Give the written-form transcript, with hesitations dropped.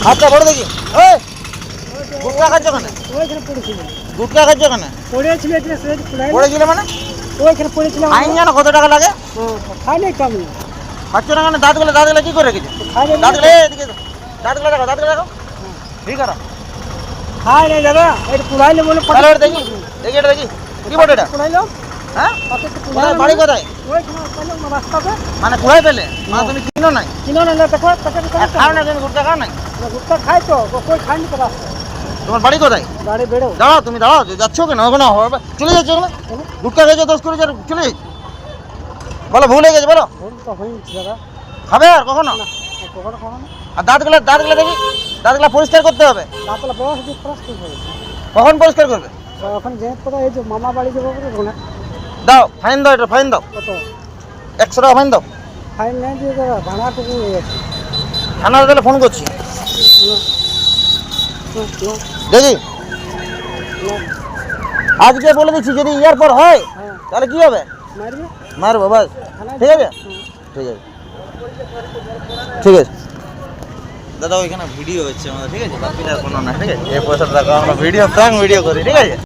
হাতটা বড় দেখি। এই গুটকা খাচ্ছ কেন? ওইখানে পড়েছিল। গুটকা খাচ্ছ কেন? পড়েছিল এটা সে কুড়াই। পড়েছিল মানে? ওইখানে পড়েছিল। আইন জানো কত টাকা লাগে? খাইলে কম। খাচ্ছ না কেন? দাঁতগুলো কি করে রেখেছো? খাইলে দাঁতগুলো এদিকে দাও। দাঁতগুলো দেখো। ঠিক আছে। খাই নাই দাদা, এটা কুড়াইলে বলে তাহলে এটা দেখি। দেখি এটা দেখি। কি বটে এটা? কুড়াইলো। হ্যাঁ? পাতে তো কোথায় বাড়ি কোথায়? ওইখানে পাইলাম রাস্তাতে। মানে কুড়াই পেলে? মানে তুমি চিনো নাই? কিনো না দেখো প্যাকেট আর খাও না তুমি গুটকা খাও নাই? গুটকা খাই তো, কই খাইনি তো রাস্তা। তোমার বাড়ি কোথায়? গাড়ি বেরো। দাঁড়াও, তুমি দাঁড়াও, যাচ্ছ কেন? ওখানে চলে যাচ্ছ ওখানে? গুটকা খেয়েছো 10 করে চলে যাচ্ছ। বলো ভুল হয়ে গেছে বলো। ভুল তো হয়েছে দাদা। খাবে আর কখনো? না, কখনো কখনো। আর দাঁতগুলো দেখি। দাঁতগুলো পরিষ্কার করতে হবে। রাতলা বয়স দিয়ে প্রশ্ন করে। কখন পরিষ্কার করবে? এখন যে কথা এই যে মামা বাড়ি যাবো বলে না। দাও, ফাইন দাও, এটা ফাইন দাও। কত? 100 টাকা ফাইন দাও। ফাইন নেই দিয়ে দাদা, ভাড়াটুকু হয়ে গেছে। থানাতে তাহলে ফোন করছি। দেখি আজকে বলে দিচ্ছি, যদি ইয়ার পর হয় তাহলে কি হবে? মারবে? মারবো বাস। ঠিক আছে, ঠিক আছে, ঠিক আছে। দাদা ওইখানে ভিডিও হচ্ছে আমাদের, ঠিক আছে? বাকিটা কোনো না, ঠিক আছে? এই পয়সাটা আমরা ভিডিও করি, ঠিক আছে?